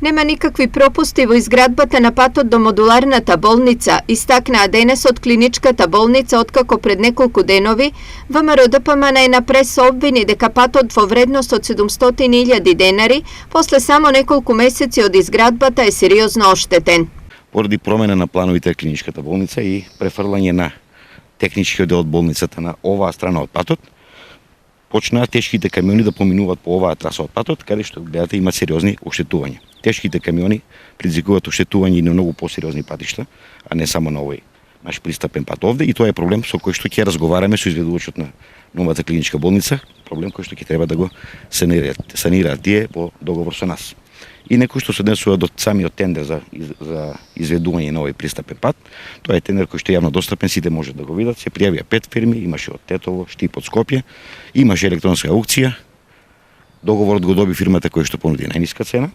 Нема никакви пропусти во изградбата на патот до модуларната болница, истакнаа денес од клиничката болница откако пред неколку денови ВМРО ДПМН е на прес обвини дека патот во вредност од 700.000 денари после само неколку месеци од изградбата е сериозно оштетен. Поради промена на плановите на клиничката болница и префрлање на техничкиот дел од болницата на оваа страна од патот, почнаа тешките камиони да поминуваат по оваа траса од патот, каде што гледате има сериозни оштетувања. Тешките камиони предизвикуваат оштетување и на многу посериозни патишта, а не само на овој наш пристапен пат овде, и тоа е проблем со кој што ќе разговараме со изведувачот на новата клиничка болница, проблем кој што ќе треба да го санираат тие по договор со нас. И некој што се однесува до самиот тендер за изведување на овој пристапен пат, тоа е тендер кој што е јавно достапен, сите може да го видат, се пријавија 5 фирми, имаше од Тетово, Штип, од Скопје, имаше електронска аукција, договорот го доби фирмата која што понуди најниска цена,